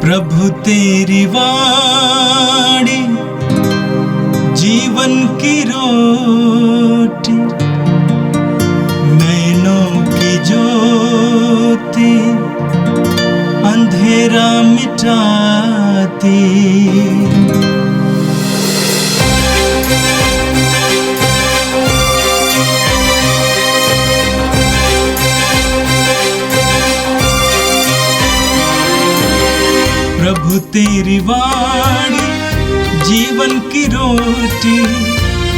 प्रभु तेरी वाणी जीवन की रोटी, नैनों की ज्योति अंधेरा मिटाती। प्रभु तेरी वाणी जीवन की रोटी,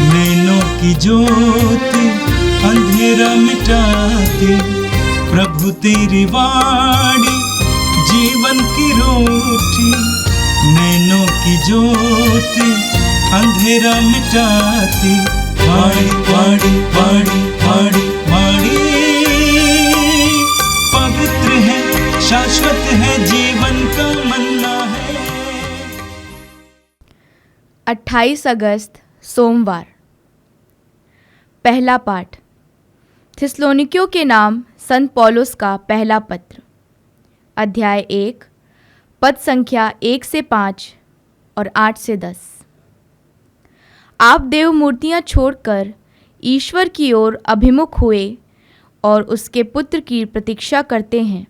नैनों की ज्योति अंधेरा मिटाती। प्रभु तेरी वाणी जीवन की रोटी, नैनों की ज्योति अंधेरा मिटाती। वाणी वाणी वाणी वाणी वाणी पवित्र है, शाश्वत है, जीवन का मन्ना है। 28 अगस्त सोमवार। पहला पाठ थिस्सलुनीकियों के नाम संत पौलुस का पहला पत्र, अध्याय 1, पद संख्या 1 से 5 और 8 से 10। आप देव मूर्तियां छोड़कर ईश्वर की ओर अभिमुख हुए और उसके पुत्र की प्रतीक्षा करते हैं,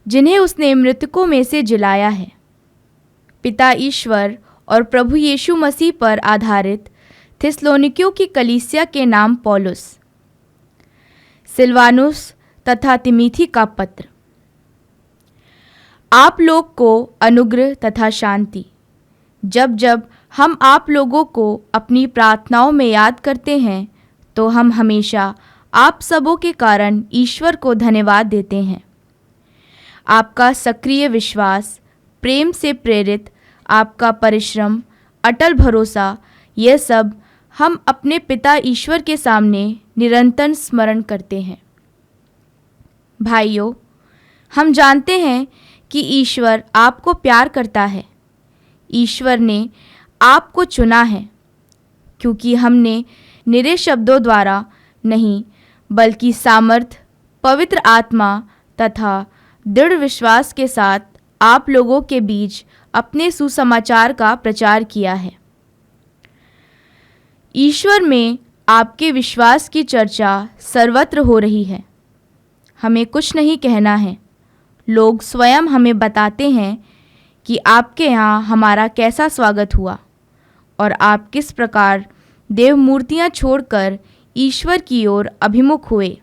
जिन्हें उसने मृतकों में से जिलाया है। पिता ईश्वर और प्रभु यीशु मसीह पर आधारित थिस्सलुनीकियों की कलीसिया के नाम पौलुस, सिलवानुस तथा तिमोथी का पत्र। आप लोग को अनुग्रह तथा शांति। जब जब हम आप लोगों को अपनी प्रार्थनाओं में याद करते हैं, तो हम हमेशा आप सबों के कारण ईश्वर को धन्यवाद देते हैं। आपका सक्रिय विश्वास, प्रेम से प्रेरित आपका परिश्रम, अटल भरोसा, यह सब हम अपने पिता ईश्वर के सामने निरंतर स्मरण करते हैं। भाइयों, हम जानते हैं कि ईश्वर आपको प्यार करता है। ईश्वर ने आपको चुना है, क्योंकि हमने निरे शब्दों द्वारा नहीं, बल्कि सामर्थ, पवित्र आत्मा तथा दृढ़ विश्वास के साथ आप लोगों के बीच अपने सुसमाचार का प्रचार किया है। ईश्वर में आपके विश्वास की चर्चा सर्वत्र हो रही है। हमें कुछ नहीं कहना है। लोग स्वयं हमें बताते हैं कि आपके यहाँ हमारा कैसा स्वागत हुआ और आप किस प्रकार देव मूर्तियाँ छोड़कर ईश्वर की ओर अभिमुख हुए,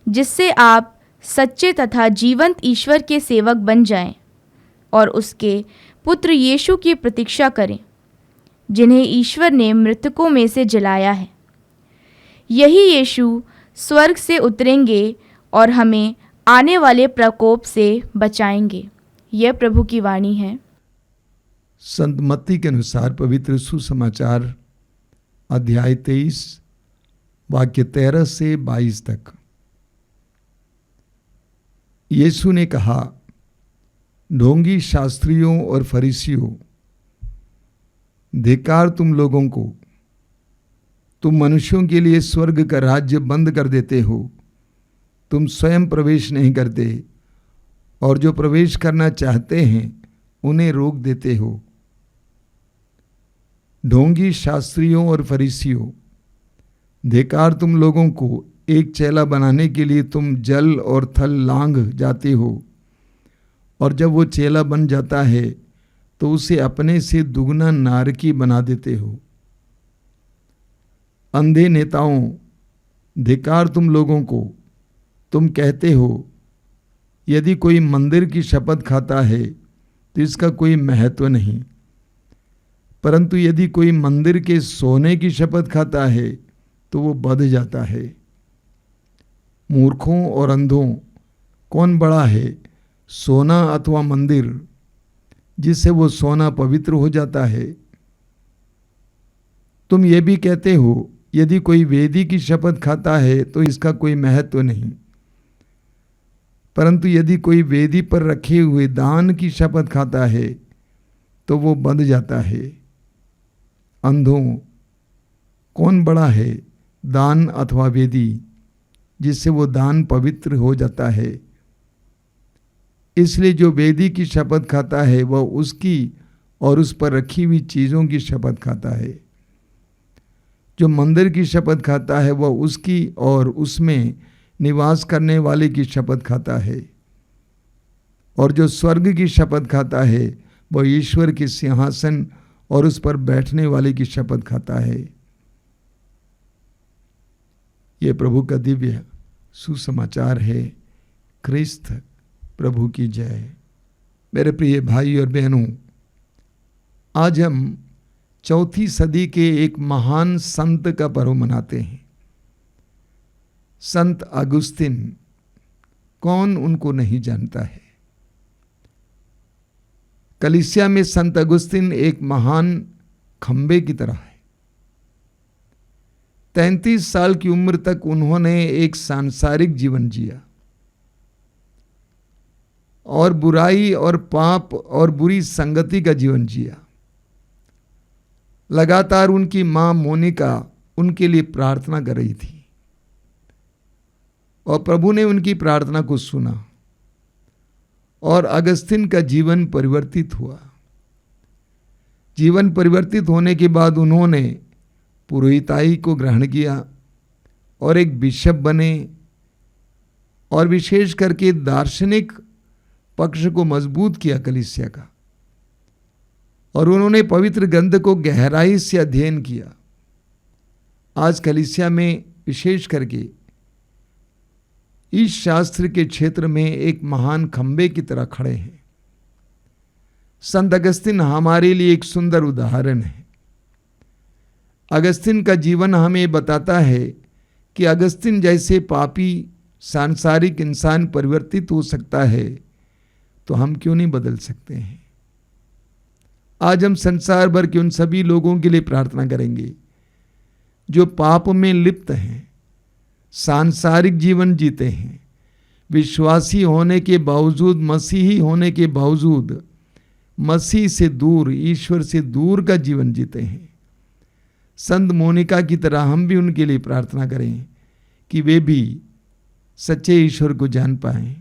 जिससे आप सच्चे तथा जीवंत ईश्वर के सेवक बन जाएं और उसके पुत्र यीशु की प्रतीक्षा करें, जिन्हें ईश्वर ने मृतकों में से जिलाया है। यही यीशु स्वर्ग से उतरेंगे और हमें आने वाले प्रकोप से बचाएंगे। यह प्रभु की वाणी है। संत मत्ती के अनुसार पवित्र सुसमाचार अध्याय 23 वाक्य 13 से 22 तक। यीशु ने कहा, ढोंगी शास्त्रियों और फरीसियों, धिक्कार तुम लोगों को! तुम मनुष्यों के लिए स्वर्ग का राज्य बंद कर देते हो। तुम स्वयं प्रवेश नहीं करते और जो प्रवेश करना चाहते हैं उन्हें रोक देते हो। ढोंगी शास्त्रियों और फरीसियों, धिक्कार तुम लोगों को! एक चेला बनाने के लिए तुम जल और थल लांघ जाते हो, और जब वो चेला बन जाता है तो उसे अपने से दुगना नारकी बना देते हो। अंधे नेताओं, धिक्कार तुम लोगों को! तुम कहते हो, यदि कोई मंदिर की शपथ खाता है तो इसका कोई महत्व नहीं, परंतु यदि कोई मंदिर के सोने की शपथ खाता है तो वो बध जाता है। मूर्खों और अंधों, कौन बड़ा है, सोना अथवा मंदिर, जिससे वो सोना पवित्र हो जाता है? तुम ये भी कहते हो, यदि कोई वेदी की शपथ खाता है तो इसका कोई महत्व नहीं, परंतु यदि कोई वेदी पर रखे हुए दान की शपथ खाता है तो वो बंध जाता है। अंधों, कौन बड़ा है, दान अथवा वेदी, जिससे वो दान पवित्र हो जाता है? इसलिए जो वेदी की शपथ खाता है वह उसकी और उस पर रखी हुई चीज़ों की शपथ खाता है। जो मंदिर की शपथ खाता है वह उसकी और उसमें निवास करने वाले की शपथ खाता है। और जो स्वर्ग की शपथ खाता है वह ईश्वर के सिंहासन और उस पर बैठने वाले की शपथ खाता है। ये प्रभु का दिव्य सुसमाचार है। क्रिस्त प्रभु की जय। मेरे प्रिय भाई और बहनों, आज हम चौथी सदी के एक महान संत का पर्व मनाते हैं। संत अगुस्तिन। कौन उनको नहीं जानता है। कलीसिया में संत अगुस्तिन एक महान खंबे की तरह है। 33 साल की उम्र तक उन्होंने एक सांसारिक जीवन जिया और बुराई और पाप और बुरी संगति का जीवन जिया। लगातार उनकी मां मोनिका उनके लिए प्रार्थना कर रही थी और प्रभु ने उनकी प्रार्थना को सुना और अगस्तिन का जीवन परिवर्तित हुआ। जीवन परिवर्तित होने के बाद उन्होंने पुरोहिताई को ग्रहण किया और एक बिशप बने और विशेष करके दार्शनिक पक्ष को मजबूत किया कलीसिया का। और उन्होंने पवित्र ग्रंथ को गहराई से अध्ययन किया। आज कलीसिया में विशेष करके इस शास्त्र के क्षेत्र में एक महान खंबे की तरह खड़े हैं। संत अगस्तिन हमारे लिए एक सुंदर उदाहरण है। अगस्तिन का जीवन हमें बताता है कि अगस्तिन जैसे पापी सांसारिक इंसान परिवर्तित हो सकता है तो हम क्यों नहीं बदल सकते हैं। आज हम संसार भर के उन सभी लोगों के लिए प्रार्थना करेंगे जो पाप में लिप्त हैं, सांसारिक जीवन जीते हैं, विश्वासी होने के बावजूद, मसीही होने के बावजूद मसीह से दूर, ईश्वर से दूर का जीवन जीते हैं। संत मोनिका की तरह हम भी उनके लिए प्रार्थना करें कि वे भी सच्चे ईश्वर को जान पाएं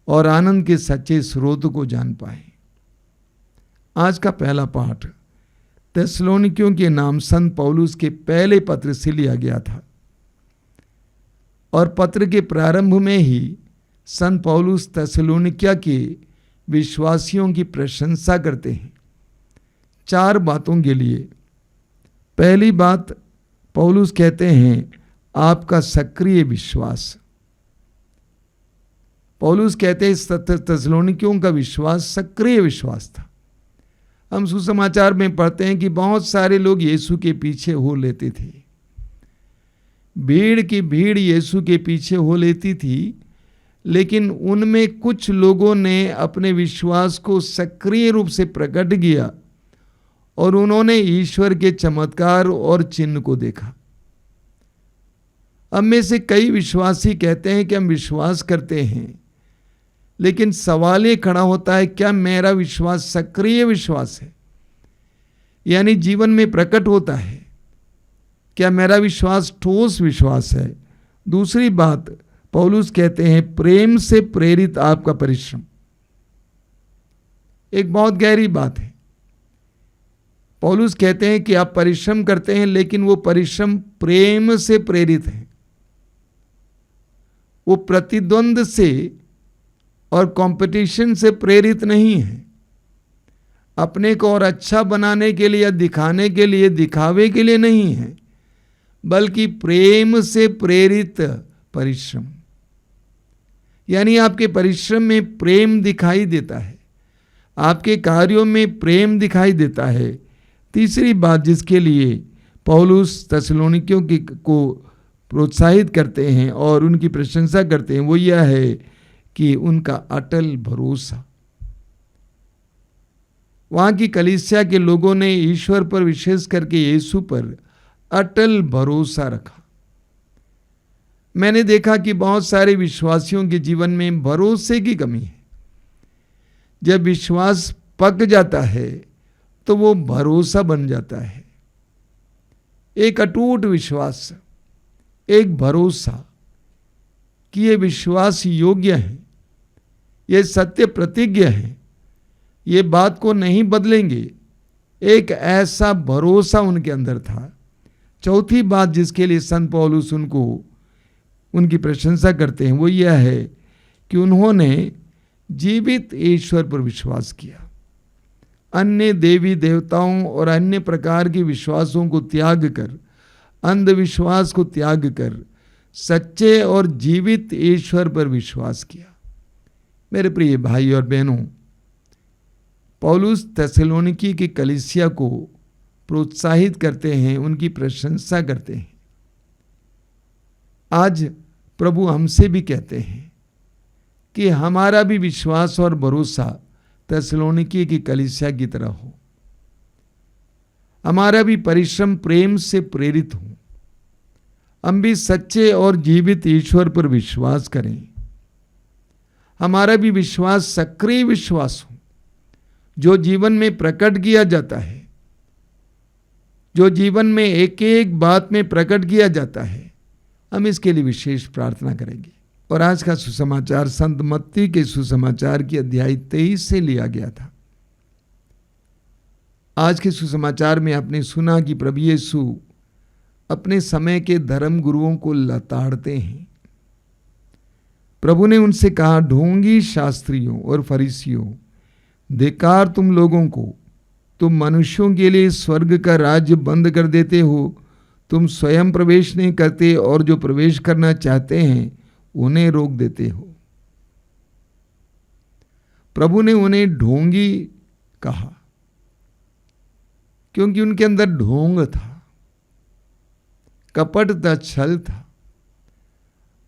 और आनंद के सच्चे स्रोत को जान पाएं। आज का पहला पाठ थिस्सलुनीकियों के नाम संत पौलुस के पहले पत्र से लिया गया था और पत्र के प्रारंभ में ही संत पौलुस थिस्सलुनीकिया के विश्वासियों की प्रशंसा करते हैं 4 बातों के लिए। पहली बात पौलुस कहते हैं आपका सक्रिय विश्वास। पौलुस कहते हैं थिस्सलुनीकियों का विश्वास सक्रिय विश्वास था। हम सुसमाचार में पढ़ते हैं कि बहुत सारे लोग यीशु के पीछे हो लेते थे। भीड़ की भीड़ यीशु के पीछे हो लेती थी, लेकिन उनमें कुछ लोगों ने अपने विश्वास को सक्रिय रूप से प्रकट किया और उन्होंने ईश्वर के चमत्कार और चिन्ह को देखा। अब में से कई विश्वासी कहते हैं कि हम विश्वास करते हैं, लेकिन सवाल ये खड़ा होता है क्या मेरा विश्वास सक्रिय विश्वास है, यानी जीवन में प्रकट होता है? क्या मेरा विश्वास ठोस विश्वास है? दूसरी बात पौलुस कहते हैं प्रेम से प्रेरित आपका परिश्रम। एक बहुत गहरी बात है। पौलुस कहते हैं कि आप परिश्रम करते हैं, लेकिन वो परिश्रम प्रेम से प्रेरित है। वो प्रतिद्वंद से और कंपटीशन से प्रेरित नहीं है। अपने को और अच्छा बनाने के लिए या दिखाने के लिए, दिखावे के लिए नहीं है, बल्कि प्रेम से प्रेरित परिश्रम। यानी आपके परिश्रम में प्रेम दिखाई देता है, आपके कार्यों में प्रेम दिखाई देता है। तीसरी बात जिसके लिए पौलुस थिस्सलुनीकियों को प्रोत्साहित करते हैं और उनकी प्रशंसा करते हैं वो यह है कि उनका अटल भरोसा। वहां की कलीसिया के लोगों ने ईश्वर पर, विशेष करके यीशु पर अटल भरोसा रखा। मैंने देखा कि बहुत सारे विश्वासियों के जीवन में भरोसे की कमी है। जब विश्वास पक जाता है तो वो भरोसा बन जाता है। एक अटूट विश्वास, एक भरोसा कि ये विश्वास योग्य है, ये सत्य प्रतिज्ञा है, ये बात को नहीं बदलेंगे। एक ऐसा भरोसा उनके अंदर था। चौथी बात जिसके लिए संत पौलुस उनको उनकी प्रशंसा करते हैं वो यह है कि उन्होंने जीवित ईश्वर पर विश्वास किया। अन्य देवी देवताओं और अन्य प्रकार के विश्वासों को त्याग कर, अंधविश्वास को त्याग कर सच्चे और जीवित ईश्वर पर विश्वास किया। मेरे प्रिय भाई और बहनों, पौलुस थिस्सलुनीकी की कलीसिया को प्रोत्साहित करते हैं, उनकी प्रशंसा करते हैं। आज प्रभु हमसे भी कहते हैं कि हमारा भी विश्वास और भरोसा थिस्सलुनीकी की कलीसिया की तरह हो, हमारा भी परिश्रम प्रेम से प्रेरित हो, हम भी सच्चे और जीवित ईश्वर पर विश्वास करें। हमारा भी विश्वास सक्रिय विश्वास हो, जो जीवन में प्रकट किया जाता है, जो जीवन में एक एक बात में प्रकट किया जाता है। हम इसके लिए विशेष प्रार्थना करेंगे। और आज का सुसमाचार संत मत्ती के सुसमाचार की अध्याय 23 से लिया गया था। आज के सुसमाचार में आपने सुना कि प्रभु यीशु अपने समय के धर्म गुरुओं को लताड़ते हैं। प्रभु ने उनसे कहा, ढोंगी शास्त्रियों और फरीसियों, धिक्कार तुम लोगों को, तुम मनुष्यों के लिए स्वर्ग का राज्य बंद कर देते हो। तुम स्वयं प्रवेश नहीं करते और जो प्रवेश करना चाहते हैं उन्हें रोक देते हो। प्रभु ने उन्हें ढोंगी कहा क्योंकि उनके अंदर ढोंग था, कपट था, छल था।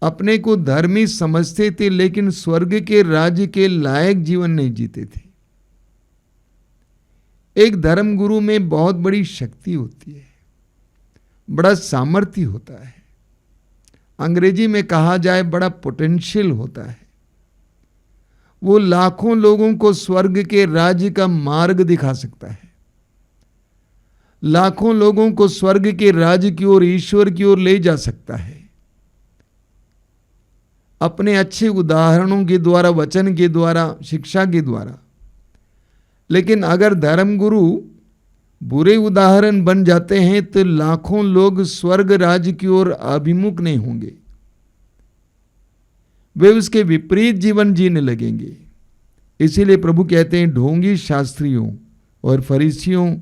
अपने को धर्मी समझते थे लेकिन स्वर्ग के राज्य के लायक जीवन नहीं जीते थे। एक धर्म गुरु में बहुत बड़ी शक्ति होती है, बड़ा सामर्थ्य होता है। अंग्रेजी में कहा जाए बड़ा पोटेंशियल होता है। वो लाखों लोगों को स्वर्ग के राज्य का मार्ग दिखा सकता है, लाखों लोगों को स्वर्ग के राज्य की ओर, ईश्वर की ओर ले जा सकता है अपने अच्छे उदाहरणों के द्वारा, वचन के द्वारा, शिक्षा के द्वारा। लेकिन अगर धर्मगुरु बुरे उदाहरण बन जाते हैं तो लाखों लोग स्वर्ग राज्य की ओर अभिमुख नहीं होंगे, वे उसके विपरीत जीवन जीने लगेंगे। इसीलिए प्रभु कहते हैं, ढोंगी शास्त्रियों और फरीसियों,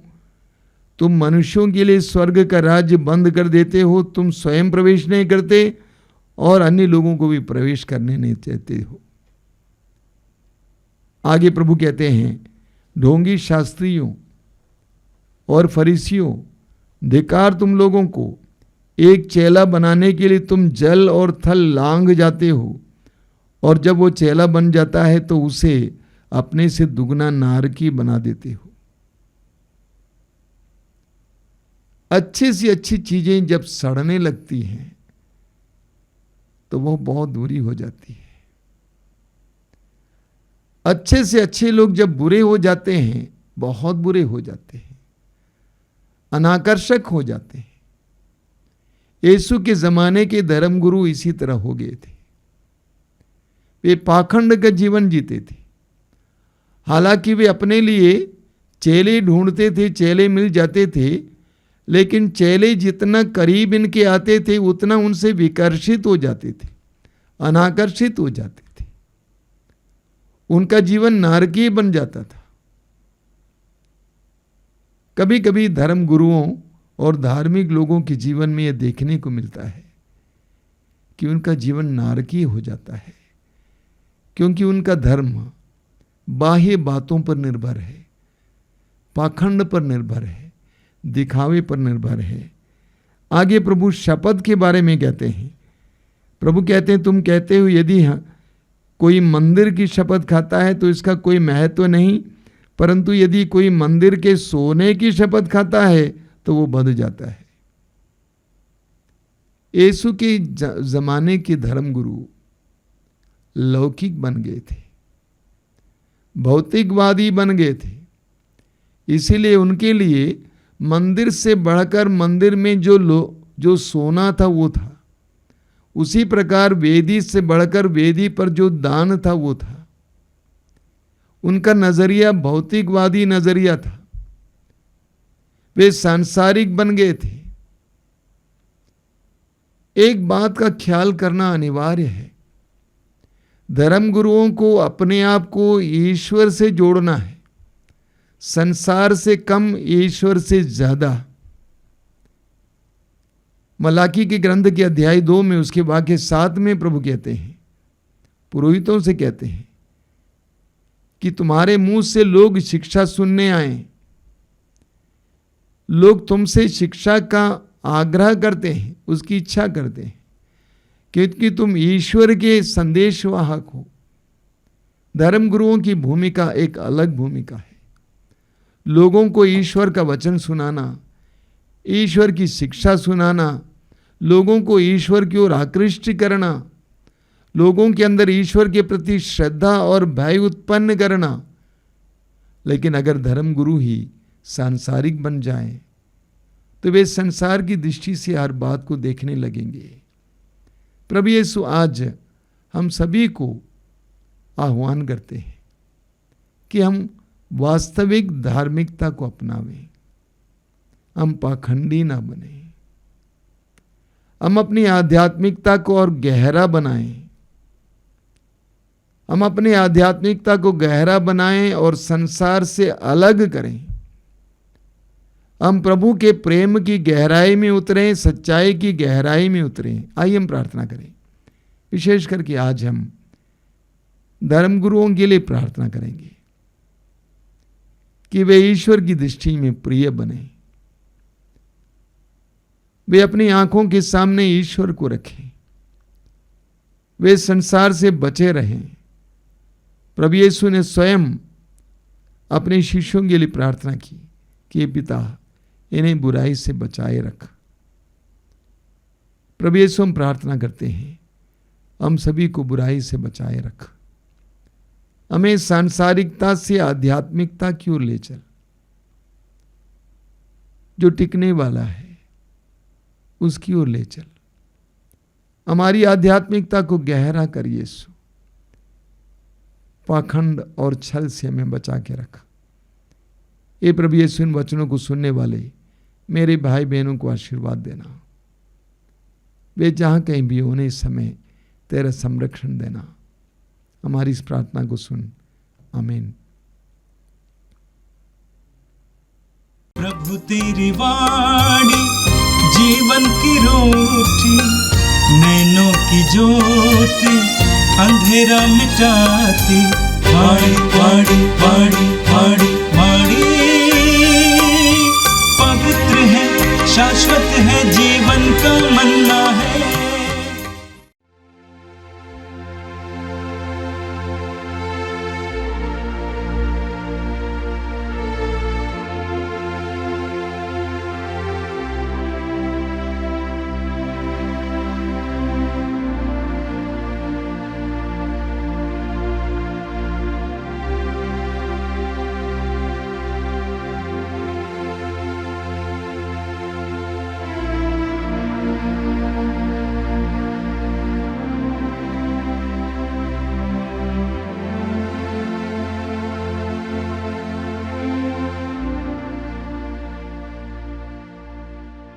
तुम मनुष्यों के लिए स्वर्ग का राज्य बंद कर देते हो। तुम स्वयं प्रवेश नहीं करते और अन्य लोगों को भी प्रवेश करने नहीं चाहते हो। आगे प्रभु कहते हैं, ढोंगी शास्त्रियों और फरीसियों, धिक्कार तुम लोगों को, एक चेला बनाने के लिए तुम जल और थल लांघ जाते हो और जब वो चेला बन जाता है तो उसे अपने से दुगना नारकी बना देते हो। अच्छी सी अच्छी चीजें जब सड़ने लगती हैं तो वह बहुत बुरी हो जाती है। अच्छे से अच्छे लोग जब बुरे हो जाते हैं, बहुत बुरे हो जाते हैं, अनाकर्षक हो जाते हैं। यीशु के जमाने के धर्मगुरु इसी तरह हो गए थे। वे पाखंड का जीवन जीते थे। हालांकि वे अपने लिए चेले ढूंढते थे, चेले मिल जाते थे, लेकिन चेले जितना करीब इनके आते थे उतना उनसे विकर्षित हो जाते थे, अनाकर्षित हो जाते थे। उनका जीवन नारकीय बन जाता था। कभी कभी धर्म गुरुओं और धार्मिक लोगों के जीवन में यह देखने को मिलता है कि उनका जीवन नारकीय हो जाता है, क्योंकि उनका धर्म बाह्य बातों पर निर्भर है, पाखंड पर निर्भर है, दिखावे पर निर्भर है। आगे प्रभु शपथ के बारे में कहते हैं। प्रभु कहते हैं, तुम कहते हो यदि कोई मंदिर की शपथ खाता है तो इसका कोई महत्व नहीं, परंतु यदि कोई मंदिर के सोने की शपथ खाता है तो वो बंध जाता है। यीशु के जमाने के धर्मगुरु लौकिक बन गए थे, भौतिकवादी बन गए थे। इसीलिए उनके लिए मंदिर से बढ़कर मंदिर में जो सोना था वो था, उसी प्रकार वेदी से बढ़कर वेदी पर जो दान था वो था। उनका नजरिया भौतिकवादी नजरिया था। वे सांसारिक बन गए थे। एक बात का ख्याल करना अनिवार्य है, धर्म गुरुओं को अपने आप को ईश्वर से जोड़ना है, संसार से कम, ईश्वर से ज्यादा। मलाकी के ग्रंथ के अध्याय 2 में उसके वाक्य 7 में प्रभु कहते हैं, पुरोहितों से कहते हैं कि तुम्हारे मुंह से लोग शिक्षा सुनने आए। लोग तुमसे शिक्षा का आग्रह करते हैं, उसकी इच्छा करते हैं, क्योंकि तुम ईश्वर के संदेशवाहक हो। धर्म गुरुओं की भूमिका एक अलग भूमिका है। लोगों को ईश्वर का वचन सुनाना, ईश्वर की शिक्षा सुनाना, लोगों को ईश्वर की ओर आकृष्ट करना, लोगों के अंदर ईश्वर के प्रति श्रद्धा और भय उत्पन्न करना। लेकिन अगर धर्म गुरु ही सांसारिक बन जाएं, तो वे संसार की दृष्टि से हर बात को देखने लगेंगे। प्रभु यीशु आज हम सभी को आह्वान करते हैं कि हम वास्तविक धार्मिकता को अपनावें, हम पाखंडी ना बने, हम अपनी आध्यात्मिकता को और गहरा बनाएं, हम अपनी आध्यात्मिकता को गहरा बनाएं और संसार से अलग करें। हम प्रभु के प्रेम की गहराई में उतरें, सच्चाई की गहराई में उतरें। आइए हम प्रार्थना करें। विशेष करके आज हम धर्मगुरुओं के लिए प्रार्थना करेंगे कि वे ईश्वर की दृष्टि में प्रिय बने, वे अपनी आंखों के सामने ईश्वर को रखें, वे संसार से बचे रहें। प्रभु यीशु ने स्वयं अपने शिष्यों के लिए प्रार्थना की कि पिता इन्हें बुराई से बचाए रख। प्रभु यीशु हम प्रार्थना करते हैं, हम सभी को बुराई से बचाए रख, हमें सांसारिकता से आध्यात्मिकता की ओर ले चल। जो टिकने वाला है उसकी ओर ले चल। हमारी आध्यात्मिकता को गहरा कर यीशु, पाखंड और छल से हमें बचा के रख। ये प्रभु यीशु इन वचनों को सुनने वाले मेरे भाई बहनों को आशीर्वाद देना। वे जहां कहीं भी होने इस समय तेरा संरक्षण देना। हमारी इस प्रार्थना को सुन, आमीन। प्रभु तेरी वाणी जीवन की रोटी, नैनों की ज्योति अंधेरा मिटाती। वाणी वाणी वाणी वाणी वाणी पवित्र है, शाश्वत है, जीवन का मन्ना है।